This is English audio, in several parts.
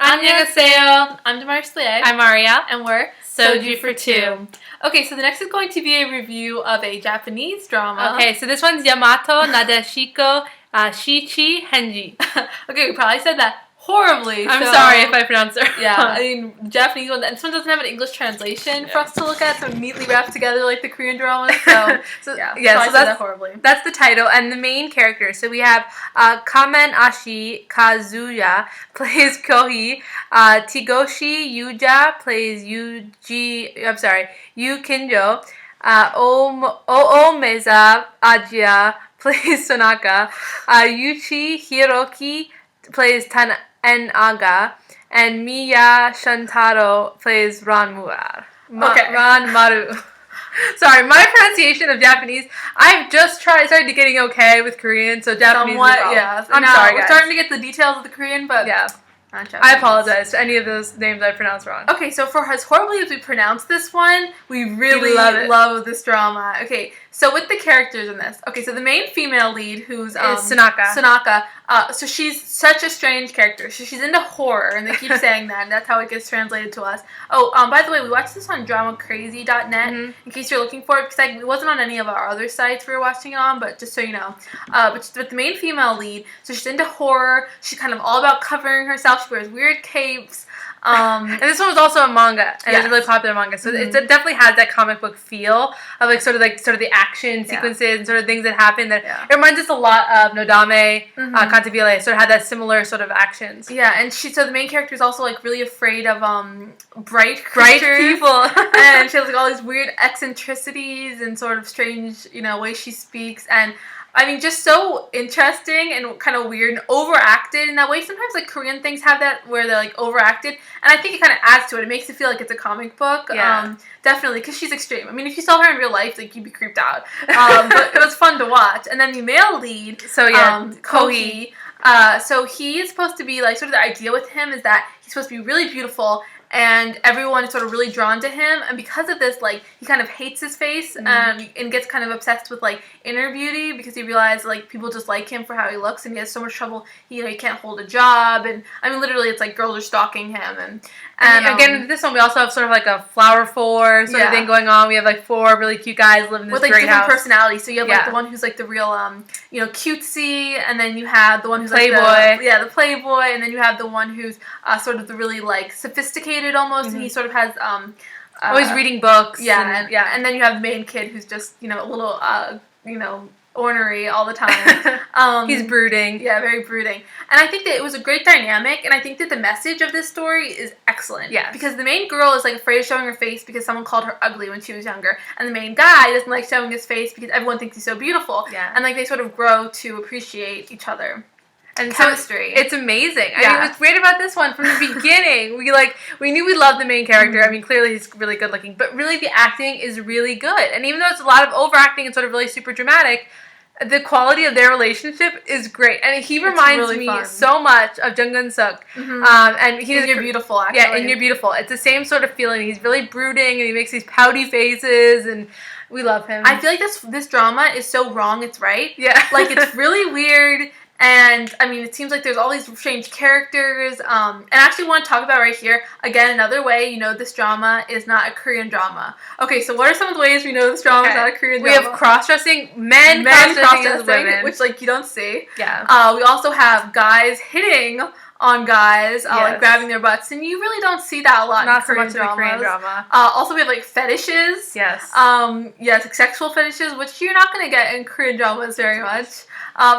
Annyeonghaseyo. I'm Demarchlier. I'm Arielle. And we're Soju for Two. Okay, so the next is going to be a review of a Japanese drama. Okay, so this one's Yamato Nedeshiko Shichi Hengi. Okay, we probably said that horribly. I'm sorry if I pronounced it wrong. Yeah, I mean, the Japanese one, and this one doesn't have an English translation for us to look at, so neatly wrapped together like the Korean dramas. So that's horribly. That's the title, and the main characters. So we have Kamen Ashi Kazuya plays Kohi, Tigoshi Yuja plays Yu Kinjo, Oomeza Ajia plays Sonaka, Yuchi Hiroki plays Aga, and Miya Shantaro plays Ranmaru. Ranmaru. Sorry, my pronunciation of Japanese, I've just started getting okay with Korean, so Japanese somewhat, is yeah. I'm sorry, guys. We're starting to get the details of the Korean, but yeah. I apologize to any of those names I pronounced wrong. Okay, so for as horribly as we pronounce this one, we really love this drama. Okay, so with the characters in this, okay, so the main female lead, who's is Sonaka. So she's such a strange character. So she's into horror, and they keep saying that, and that's how it gets translated to us. Oh, by the way, we watched this on dramacrazy.net, in case you're looking for it, because it wasn't on any of our other sites we were watching it on, but just so you know. But the main female lead, so she's into horror, she's kind of all about covering herself, she wears weird capes. And this one was also a manga, and it's a really popular manga, so it definitely has that comic book feel of sort of the action sequences and sort of things that happen. That it reminds us a lot of Nodame Cantabile. Sort of had that similar sort of actions. Yeah, and so the main character is also like really afraid of bright people, and she has like all these weird eccentricities and sort of strange ways she speaks, and I mean, just so interesting and kind of weird and overacted in that way. Sometimes, like, Korean things have that where they're, like, overacted. And I think it kind of adds to it. It makes it feel like it's a comic book. Yeah. Definitely, because she's extreme. I mean, if you saw her in real life, like, you'd be creeped out. But it was fun to watch. And then the male lead, Kohi. So he is supposed to be, like, sort of the idea with him is that he's supposed to be really beautiful, and everyone is sort of really drawn to him, and because of this, like, he kind of hates his face, and gets kind of obsessed with, like, inner beauty, because he realized, like, people just like him for how he looks, and he has so much trouble, he can't hold a job, and, I mean, literally, it's like girls are stalking him, and again, with this one, we also have sort of like a flower four sort of thing going on. We have, like, 4 really cute guys living in this with, like, great different house. personalities, so you have, like, the one who's, like, the real, cutesy, and then you have the one who's, Playboy. like, the playboy, and then you have the one who's, sort of the really, like, sophisticated almost, and he sort of has always reading books. And then you have the main kid who's just a little ornery all the time. He's brooding. Yeah, very brooding. And I think that it was a great dynamic, and I think that the message of this story is excellent. Yeah. Because the main girl is, like, afraid of showing her face because someone called her ugly when she was younger, and the main guy doesn't like showing his face because everyone thinks he's so beautiful. Yeah. And, like, they sort of grow to appreciate each other. And chemistry. So it's amazing. I mean, what's great about this one from the beginning, we knew we loved the main character. I mean, clearly he's really good looking, but really the acting is really good. And even though it's a lot of overacting and sort of really super dramatic, the quality of their relationship is great. And he reminds me so much of Jung Gun-suk. And he's You're Beautiful, actually. Yeah, and You're Beautiful. It's the same sort of feeling. He's really brooding, and he makes these pouty faces, and we love him. I feel like this drama is so wrong it's right. Yeah. Like, it's really weird. And, I mean, it seems like there's all these strange characters, and I actually want to talk about right here, again, another way this drama is not a Korean drama. Okay, so what are some of the ways we know this drama is not a Korean drama? We have cross-dressing, men cross-dressing as women. Which, like, you don't see. Yeah. We also have guys hitting on guys, like, grabbing their butts, and you really don't see that a lot in Korean drama. Also, we have, like, fetishes. Yes. Yes, like, sexual fetishes, which you're not going to get in Korean dramas very much.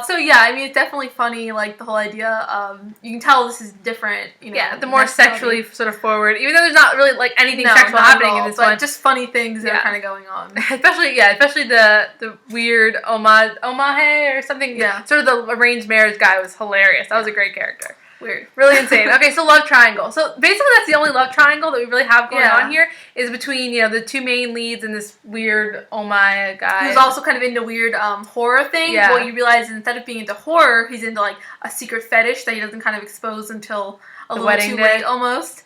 So yeah, I mean, it's definitely funny, like, the whole idea of, you can tell this is different, Yeah, the more sexually sort of forward, even though there's not really, like, anything sexual happening in this one. Just funny things that are kind of going on. Especially the weird omahe or something. Yeah. Sort of the arranged marriage guy was hilarious. That was a great character. Weird. Really insane. Okay, so love triangle. So basically that's the only love triangle that we really have going on here is between, the 2 main leads and this weird oh my guy. Who's also kind of into weird horror things. What you realize is instead of being into horror, he's into, like, a secret fetish that he doesn't kind of expose until a little wedding too day. late almost.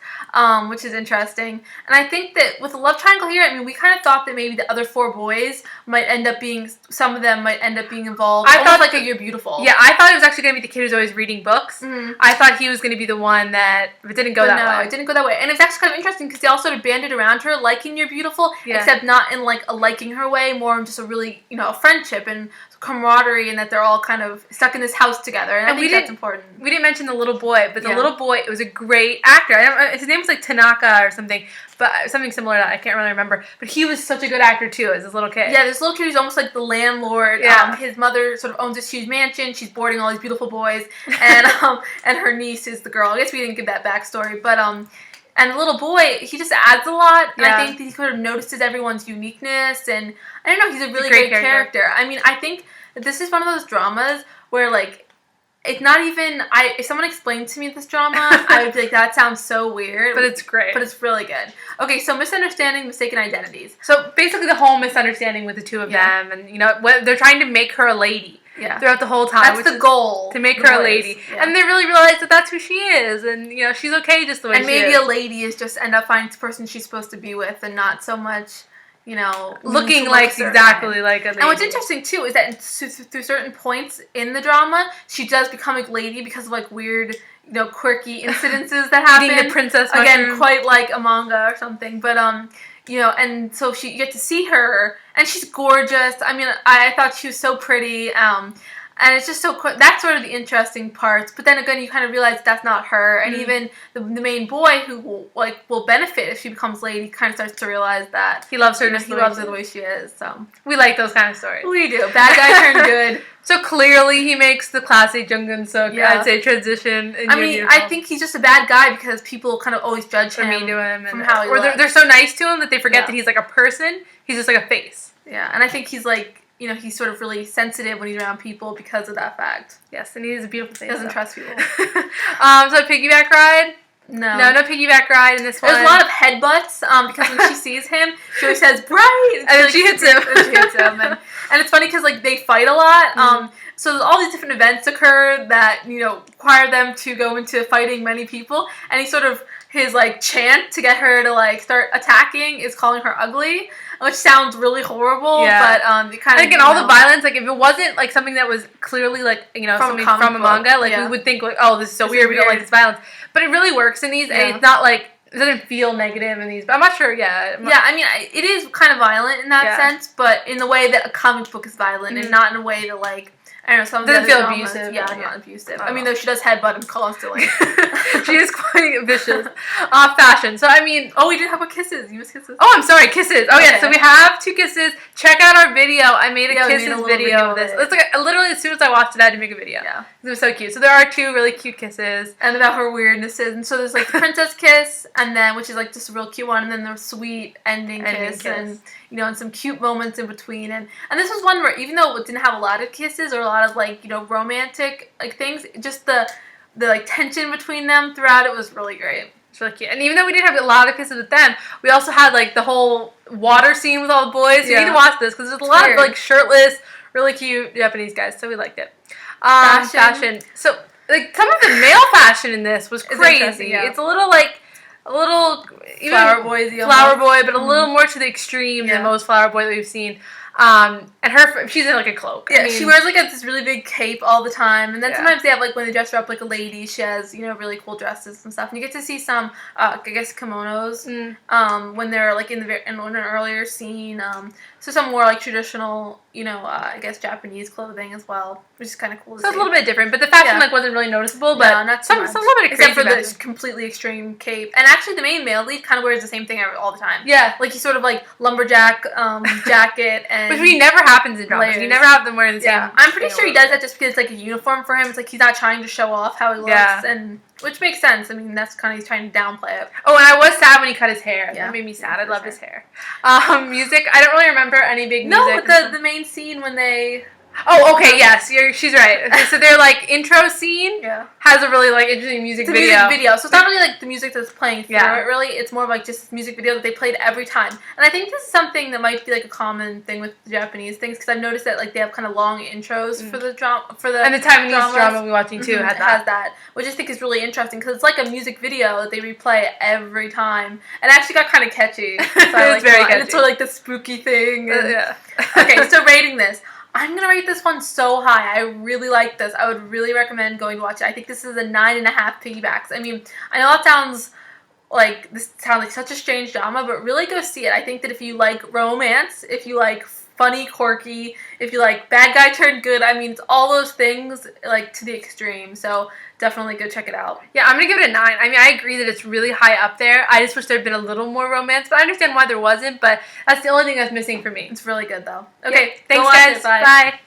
Which is interesting. And I think that with the love triangle here, I mean, we kind of thought that maybe the other 4 boys might end up being, some of them might end up being involved. I thought like a You're Beautiful. Yeah, I thought it was actually going to be the kid who's always reading books. Mm-hmm. I thought he was going to be the one that, but it didn't go that way. No, it didn't go that way. And it's actually kind of interesting because they all sort of banded around her liking You're Beautiful, except not in like a liking her way, more in just a really, you know, a friendship and camaraderie, and that they're all kind of stuck in this house together. And I think that's important. We didn't mention the little boy, but the little boy, it was a great actor. I don't, his name was like Tanaka or something, but something similar to that. I can't really remember. But he was such a good actor too, as this little kid. Yeah, this little kid who's almost like the landlord. Yeah. His mother sort of owns this huge mansion. She's boarding all these beautiful boys, and her niece is the girl. I guess we didn't give that backstory, but and the little boy, he just adds a lot. And I think that he sort of notices everyone's uniqueness, and I don't know, he's a really great character. I mean, I think that this is one of those dramas where like, it's not even, if someone explained to me this drama, I would be like, that sounds so weird. But it's great. But it's really good. Okay, so misunderstanding, mistaken identities. So basically the whole misunderstanding with the two of them, and you know, they're trying to make her a lady. Yeah. Throughout the whole time. That's the goal. To make her a lady. Yeah. And they really realize that that's who she is. And, you know, she's okay just the way she is. And maybe a lady is just end up finding the person she's supposed to be with and not so much, you know, looking like exactly like a lady. And what's interesting, too, is that through certain points in the drama, she does become a lady because of, like, weird, you know, quirky incidences that happen. Eating the princess mushroom. Again, quite like a manga or something. But, you know, and so you get to see her, and she's gorgeous. I mean, I thought she was so pretty, and it's just so that's sort of the interesting parts. But then again, you kind of realize that's not her, and even the main boy who will benefit if she becomes lady kind of starts to realize that he loves her. He loves her the way she is. So we like those kind of stories. We do. Bad guy turned good. So clearly, he makes the classic Junggeun Suk, I'd say, transition. I mean, I think he's just a bad guy because people kind of always judge him from how he looks. Or they're so nice to him that they forget that he's like a person. He's just like a face. Yeah, and I think he's like, you know, he's sort of really sensitive when he's around people because of that fact. Yes, and he has a beautiful face. He doesn't trust people. So piggyback ride? No piggyback ride in this one. There's a lot of headbutts because when she sees him, she always says, "Bright!" And then she hits him. And it's funny because, like, they fight a lot. So all these different events occur that, you know, require them to go into fighting many people. And he sort of, his, like, chant to get her to, like, start attacking is calling her ugly, which sounds really horrible, but it kind of... Like, in all the violence, like, if it wasn't, like, something that was clearly, like, you know, something from a manga, like, we would think, like, oh, this is so weird, we don't like this violence. But it really works in these, and it's not, like, it doesn't feel negative in these, but I'm not sure, I mean, it is kind of violent in that sense, but in the way that a comic book is violent, and not in a way that, like, I don't know, some of doesn't the feel dramas, abusive. Not abusive. I mean, though she does headbutt him constantly. She is quite vicious. Fashion. So, I mean... Oh, we didn't have about kisses. You missed kisses. Oh, I'm sorry. Kisses. Oh, yeah. So, we have 2 kisses. Check out our video. I made a kisses video of this. It's like, literally, as soon as I watched it, I had to make a video. Yeah. It was so cute. So, there are 2 really cute kisses. And about her weirdnesses. And so, there's, like, the princess kiss, and then, which is, like, just a real cute one, and then the sweet ending kiss. And, you know, and some cute moments in between. And this was one where, even though it didn't have a lot of kisses or a lot of, like, you know, romantic, like, things, just the like, tension between them throughout it was really great. It's really cute. And even though we didn't have a lot of kisses with them, we also had, like, the whole water scene with all the boys. So you need to watch this, because there's a lot of, like, shirtless, really cute Japanese guys, so we liked it. Fashion. So, like, some of the male fashion in this was crazy. It's a little, like, Flower boy, but a little more to the extreme than most flower boy that we've seen. And she's in, like, a cloak. Yeah, I mean, she wears, like, this really big cape all the time. And then sometimes they have, like, when they dress her up like a lady, she has, you know, really cool dresses and stuff. And you get to see some, I guess, kimonos when they're, like, in an earlier scene. So some more, like, traditional, you know, I guess, Japanese clothing as well, which is kind of cool to see. It's a little bit different, but the fashion, like, wasn't really noticeable, but not some little bit of crazy except for the completely extreme cape. And actually, the main male lead kind of wears the same thing all the time. Yeah. Like, he's sort of, like, lumberjack jacket and... Which never happens in dramas. You never have them wearing the same... Yeah, I'm pretty sure he does that just because it's, like, a uniform for him. It's like he's not trying to show off how he looks, and... Which makes sense. I mean, that's kind of, he's trying to downplay it. Oh, and I was sad when he cut his hair. Yeah. That made me sad. I love his hair. Music, I don't really remember any big music. No, the main scene when they... Oh, okay, yes, she's right. Okay, so their like intro scene has a really like interesting music video. Music video, so it's not really like the music that's playing through it. Really, it's more of like just music video that they played every time. And I think this is something that might be like a common thing with Japanese things because I've noticed that like they have kind of long intros for the drama and the Taiwanese drama we're watching too has that, which I think is really interesting because it's like a music video that they replay every time. And it actually got kind of catchy. So it's very catchy. And it's sort of like the spooky thing. And, okay, so rating this. I'm going to rate this one so high. I really like this. I would really recommend going to watch it. I think this is a 9.5 piggybacks. I mean, I know that sounds like such a strange drama, but really go see it. I think that if you like romance, if you like funny, quirky, if you like bad guy turned good, I mean, it's all those things like to the extreme. So definitely go check it out. Yeah, I'm going to give it a 9. I mean, I agree that it's really high up there. I just wish there had been a little more romance, but I understand why there wasn't, but that's the only thing that's missing for me. It's really good, though. Okay, thanks, guys. Bye.